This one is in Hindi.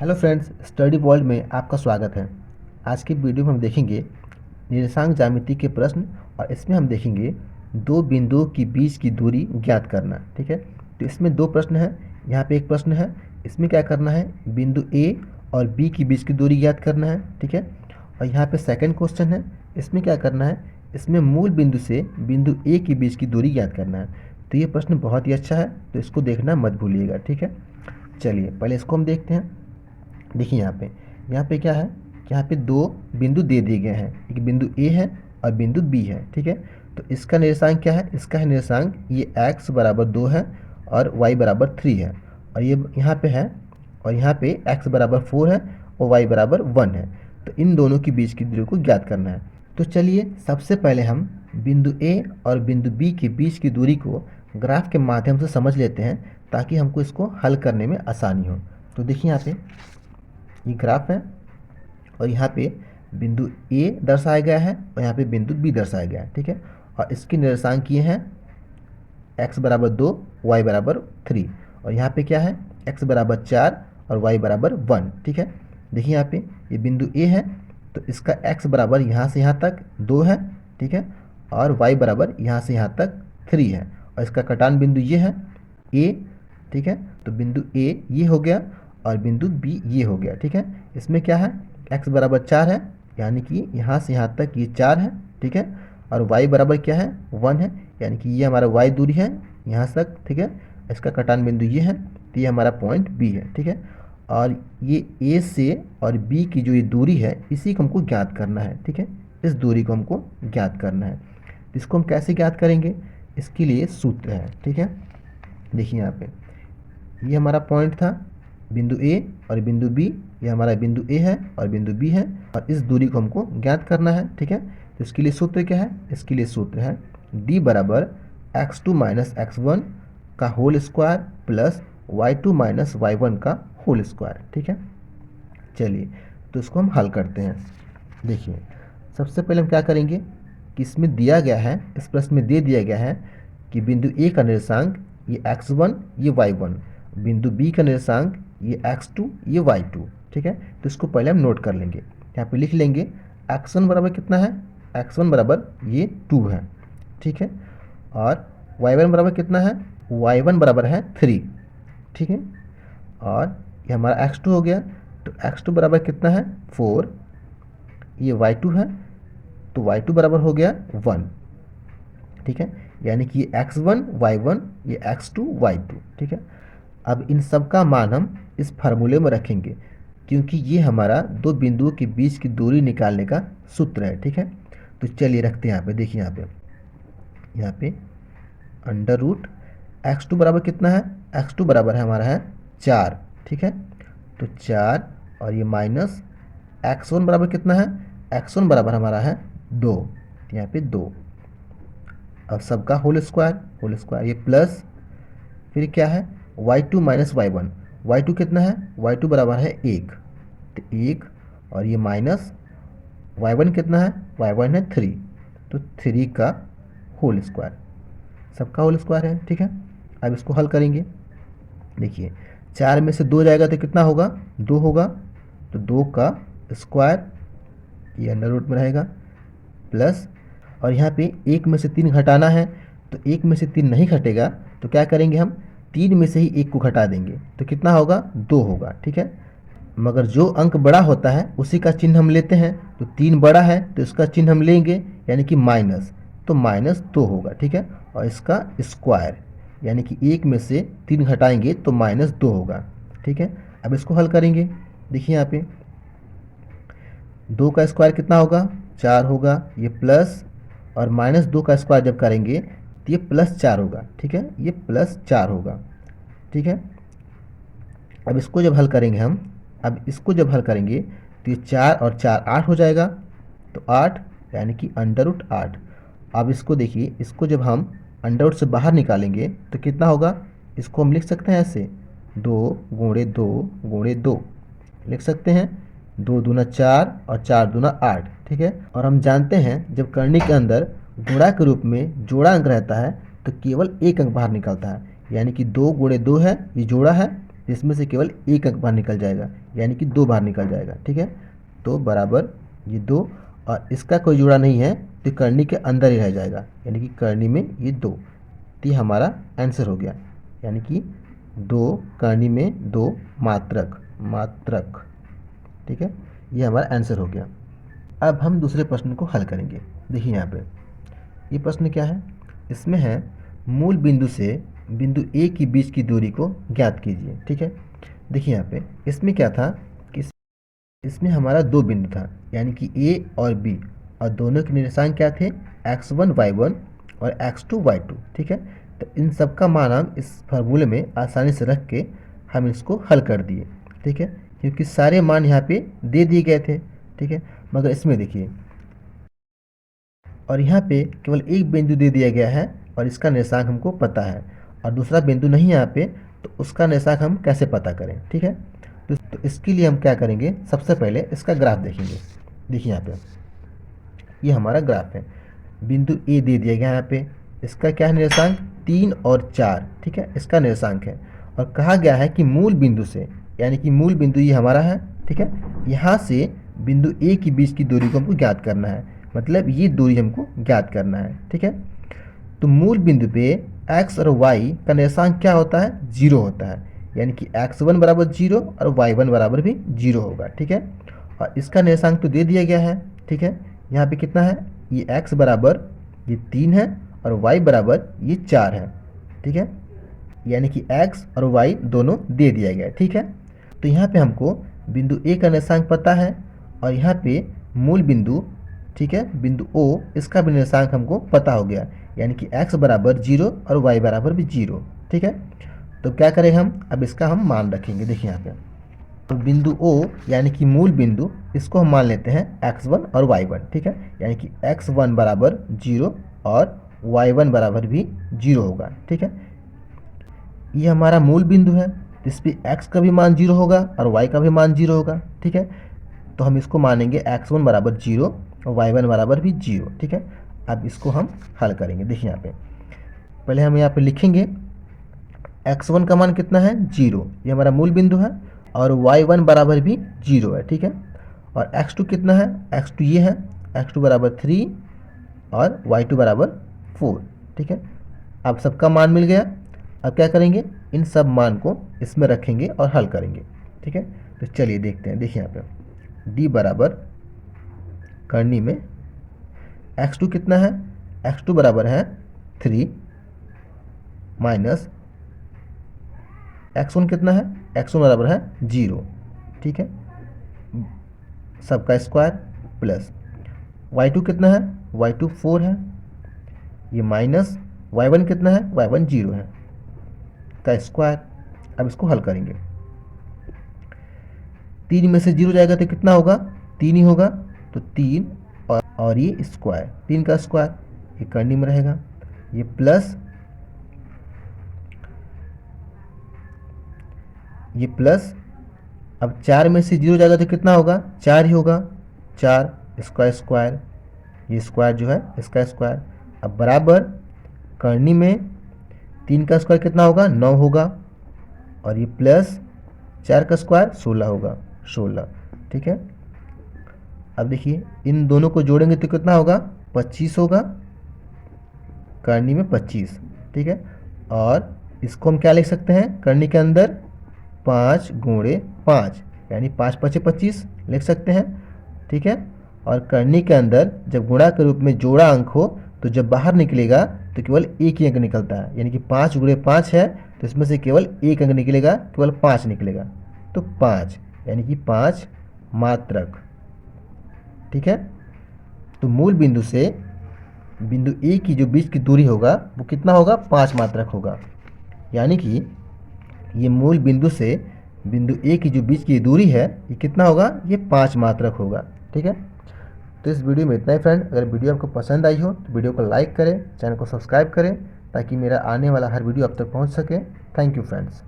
हेलो फ्रेंड्स, स्टडी वर्ल्ड में आपका स्वागत है। आज की वीडियो में हम देखेंगे निर्देशांक ज्यामिति के प्रश्न और इसमें हम देखेंगे दो बिंदुओं के बीच की दूरी ज्ञात करना। ठीक है, तो इसमें दो प्रश्न हैं। यहाँ पे एक प्रश्न है, इसमें क्या करना है, बिंदु ए और बी के बीच की दूरी ज्ञात करना है। ठीक है, और यहाँ पे सेकंड क्वेश्चन है, इसमें क्या करना है, इसमें मूल बिंदु से बिंदु ए के बीच की दूरी ज्ञात करना है। तो ये प्रश्न बहुत ही अच्छा है, तो इसको देखना मत भूलिएगा। ठीक है, चलिए पहले इसको हम देखते हैं। देखिए यहाँ पे क्या है, यहाँ पे दो बिंदु दे दिए गए हैं, एक बिंदु ए है और बिंदु बी है। ठीक है, तो इसका निर्देशांक क्या है, इसका है निर्देशांक ये x बराबर 2 है और y बराबर 3 है, और ये यहाँ पे है, और यहाँ पे x बराबर 4 है और y बराबर 1 है। तो इन दोनों के बीच की दूरी को ज्ञात करना है। तो चलिए सबसे पहले हम बिंदु ए और बिंदु बी के बीच की दूरी को ग्राफ के माध्यम से समझ लेते हैं, ताकि हमको इसको हल करने में आसानी हो। तो देखिए यहाँ पे ये ग्राफ है, और यहाँ पे बिंदु ए दर्शाया गया है और यहाँ पे बिंदु बी दर्शाया गया है। ठीक है, और इसके निर्देशांक ये हैं x बराबर 2, y बराबर 3, और यहाँ पे क्या है, x बराबर 4 और y बराबर 1। ठीक है, देखिए यहाँ पे ये बिंदु ए है, तो इसका x बराबर यहाँ से यहाँ तक 2 है। ठीक है, और y बराबर यहाँ से यहाँ तक 3 है, और इसका कटान बिंदु ये है a। ठीक है, तो बिंदु a ये हो गया और बिंदु बी ये हो गया। ठीक है, इसमें क्या है, x बराबर 4 है, यानी कि यहाँ से यहाँ तक ये 4 है। ठीक है, और y बराबर क्या है, 1 है, यानी कि ये हमारा y दूरी है यहाँ तक। ठीक है, इसका कटान बिंदु ये है, तो ये हमारा पॉइंट b है। ठीक है, और ये a से और b की जो ये दूरी है, इसी को हमको ज्ञात करना है। ठीक है, इस दूरी को हमको ज्ञात करना है। इसको हम कैसे ज्ञात करेंगे, इसके लिए सूत्र है। ठीक है, देखिए यहाँ पे ये हमारा पॉइंट था बिंदु ए और बिंदु बी, ये हमारा बिंदु ए है और बिंदु बी है, और इस दूरी को हमको ज्ञात करना है। ठीक है, तो इसके लिए सूत्र क्या है, इसके लिए सूत्र है d बराबर x2 माइनस x1 का whole square plus y2 minus y1 का होल स्क्वायर। ठीक है, चलिए तो इसको हम हल करते हैं। देखिए सबसे पहले हम क्या करेंगे कि इसमें दिया गया है, इस प्रश्न में दे दिया गया है कि बिंदु ए का निर्देशांक ये x1 ये y1, बिंदु बी का निर्देशांक ये x2 ये y2। ठीक है, तो इसको पहले हम नोट कर लेंगे। यहाँ पे लिख लेंगे x1 बराबर कितना है, x1 बराबर ये 2 है। ठीक है, और y1 बराबर कितना है, y1 बराबर है 3। ठीक है, और ये हमारा x2 हो गया, तो x2 बराबर कितना है 4, ये y2 है, तो y2 बराबर हो गया 1। ठीक है, यानी कि ये x1 y1 ये x2 y2। ठीक है, अब इन सब का मान हम इस फार्मूले में रखेंगे, क्योंकि ये हमारा दो बिंदुओं के बीच की दूरी निकालने का सूत्र है। ठीक है, तो चलिए रखते हैं यहाँ पे। देखिए यहाँ पे अंडर रूट x2 बराबर कितना है, x2 बराबर है हमारा है 4। ठीक है, तो 4 और ये माइनस x1 बराबर कितना है, x1 बराबर हमारा है 2, यहाँ पे 2, अब सबका होल स्क्वायर, ये प्लस फिर क्या है y2 माइनस y1, y2 कितना है, y2 बराबर है 1, तो 1, और ये माइनस y1 कितना है, y1 है 3, तो 3 का होल स्क्वायर, सबका होल स्क्वायर है। ठीक है, अब इसको हल करेंगे। देखिए 4 में से 2 जाएगा तो कितना होगा, 2 होगा, तो 2 का स्क्वायर ये अंडर रूट में रहेगा, प्लस, और यहाँ पे 1 में से 3 घटाना है, तो 1 में से 3 नहीं घटेगा, तो क्या करेंगे हम 3 में से ही 1 को घटा देंगे, तो कितना होगा, 2 होगा। ठीक है, मगर जो अंक बड़ा होता है उसी का चिन्ह हम लेते हैं, तो 3 बड़ा है तो इसका चिन्ह हम लेंगे, यानी कि माइनस, तो -2 होगा। ठीक है, और इसका स्क्वायर, यानी कि 1 में से 3 घटाएंगे तो -2 होगा। ठीक है, अब इसको हल करेंगे। देखिए यहाँ पे 2 का स्क्वायर कितना होगा, 4 होगा, ये प्लस, और -2 का स्क्वायर जब करेंगे तो ये +4 होगा। ठीक है, ये +4 होगा। ठीक है, अब इसको जब हल करेंगे हम, अब इसको जब हल करेंगे तो ये 4 और 4 8 हो जाएगा, तो 8, यानी कि अंडर रूट 8। अब इसको देखिए, इसको जब हम अंडर रूट से बाहर निकालेंगे तो कितना होगा, इसको हम लिख सकते हैं ऐसे 2 गुणे 2 गुणे 2 लिख सकते हैं, 2 दूना 4 और 4 दूना 8। ठीक है, और हम जानते हैं जब करनी के अंदर गुणा के रूप में जोड़ा अंक रहता है तो केवल एक अंक बाहर निकलता है, यानी कि 2 गुणे 2 है, ये जोड़ा है, जिसमें से केवल एक अंक बाहर निकल जाएगा, यानी कि 2 बाहर निकल जाएगा। ठीक है, तो बराबर ये 2 और इसका कोई जुड़ा नहीं है तो करनी के अंदर ही रह जाएगा, यानी कि करनी में ये 2। तो ये हमारा आंसर हो गया, यानी कि 2 करनी में 2 मात्रक मात्रक। ठीक है, ये हमारा आंसर हो गया। अब हम दूसरे प्रश्न को हल करेंगे। देखिए यहाँ पे ये प्रश्न क्या है, इसमें है मूल बिंदु से बिंदु ए के बीच की दूरी को ज्ञात कीजिए। ठीक है, देखिए यहाँ पे इसमें क्या था कि इसमें हमारा 2 बिंदु था, यानी कि ए और बी, और दोनों के निर्देशांक क्या थे, x1 y1 और x2 y2। ठीक है, तो इन सब का मान हम इस फार्मूले में आसानी से रख के हम इसको हल कर दिए। ठीक है, क्योंकि सारे मान यहाँ पे दे दिए गए थे। ठीक है, मगर इसमें देखिए, और यहाँ पे केवल एक बिंदु दे दिया गया है और इसका निर्देशांक हमको पता है, और दूसरा बिंदु नहीं यहाँ पे, तो उसका निर्देशांक हम कैसे पता करें। ठीक है, तो इसके लिए हम क्या करेंगे, सबसे पहले इसका ग्राफ देखेंगे। देखिए यहाँ पे ये हमारा ग्राफ है, बिंदु ए दे दिया गया यहाँ पे, इसका क्या है निर्देशांक 3 और 4। ठीक है, इसका निर्देशांक है, और कहा गया है कि मूल बिंदु से, यानी कि मूल बिंदु ये हमारा है। ठीक है, यहाँ से बिंदु ए के बीच की दूरी को हमको ज्ञात करना है, मतलब ये दूरी हमको ज्ञात करना है। ठीक है, तो मूल बिंदु पे x और y का निर्देशांक क्या होता है, 0 होता है, यानी कि x1 बराबर 0 और y1 बराबर भी 0 होगा। ठीक है, और इसका निर्देशांक तो दे दिया गया है। ठीक है, यहाँ पे कितना है, ये x बराबर ये 3 है और y बराबर ये 4 है। ठीक है, यानी कि x और y दोनों दे दिया गया है। ठीक है, तो यहाँ पे हमको बिंदु ए का निर्देशांक पता है, और यहाँ पे मूल बिंदु, ठीक है, बिंदु O, इसका भी निर्देशांक हमको पता हो गया, यानी कि x बराबर 0 और y बराबर भी 0। ठीक है, तो क्या करेंगे हम, अब इसका हम मान रखेंगे। देखिए यहाँ पे तो बिंदु O यानी कि मूल बिंदु, इसको हम मान लेते हैं x1 और y1। ठीक है, यानी कि x1 बराबर 0 और y1 बराबर भी 0 होगा। ठीक है, ये हमारा मूल बिंदु है, इस पर x का भी मान 0 होगा और y का भी मान 0 होगा। ठीक है, तो हम इसको मानेंगे x1 बराबर 0 और y1 बराबर भी 0। ठीक है, अब इसको हम हल करेंगे। देखिए यहाँ पे पहले हम यहाँ पे लिखेंगे x1 का मान कितना है, 0, ये हमारा मूल बिंदु है, और y1 बराबर भी 0 है। ठीक है, और x2 कितना है, x2 ये है, x2 बराबर 3 और y2 बराबर 4। ठीक है, अब सबका मान मिल गया। अब क्या करेंगे, इन सब मान को इसमें रखेंगे और हल करेंगे। ठीक है, तो चलिए देखते हैं। देखिए यहाँ पे d बराबर करनी में x2 कितना है, x2 बराबर है 3 माइनस x1 कितना है, x1 बराबर है 0। ठीक है, सबका स्क्वायर प्लस y2 कितना है, y2 4 है, ये माइनस y1 कितना है, y1 0 है, का स्क्वायर। अब इसको हल करेंगे, 3 में से 0 जाएगा तो कितना होगा, 3 ही होगा, तो 3 और ये स्क्वायर, 3 का स्क्वायर, ये करनी में रहेगा, ये प्लस ये प्लस। अब 4 में से 0 जाएगा तो कितना होगा, 4 ही होगा, 4 इसका स्क्वायर, ये स्क्वायर जो है इसका स्क्वायर। अब बराबर करनी में 3 का स्क्वायर कितना होगा, 9 होगा, और ये प्लस 4 का स्क्वायर 16 होगा, 16। ठीक है, अब देखिए इन दोनों को जोड़ेंगे तो कितना होगा, 25 होगा, करनी में 25। ठीक है, और इसको हम क्या लिख सकते हैं, करनी के अंदर 5 गुणे 5, यानी 5 5 25 लिख सकते हैं। ठीक है, और करनी के अंदर जब गुणा के रूप में जोड़ा अंक हो तो जब बाहर निकलेगा तो केवल एक ही अंक निकलता है, यानी कि 5 गुणे 5 है, तो इसमें से केवल एक अंक निकलेगा, केवल 5 निकलेगा, तो 5, यानी कि 5 मात्रक। ठीक है, तो मूल बिंदु से बिंदु ए की जो बीच की दूरी होगा वो कितना होगा, 5 मात्रक होगा, यानी कि ये मूल बिंदु से बिंदु ए की जो बीच की दूरी है ये कितना होगा, ये 5 मात्रक होगा। ठीक है, तो इस वीडियो में इतना ही फ्रेंड। अगर वीडियो आपको पसंद आई हो तो वीडियो को लाइक करें, चैनल को सब्सक्राइब करें, ताकि मेरा आने वाला हर वीडियो आप तक पहुंच सके। Thank you friends.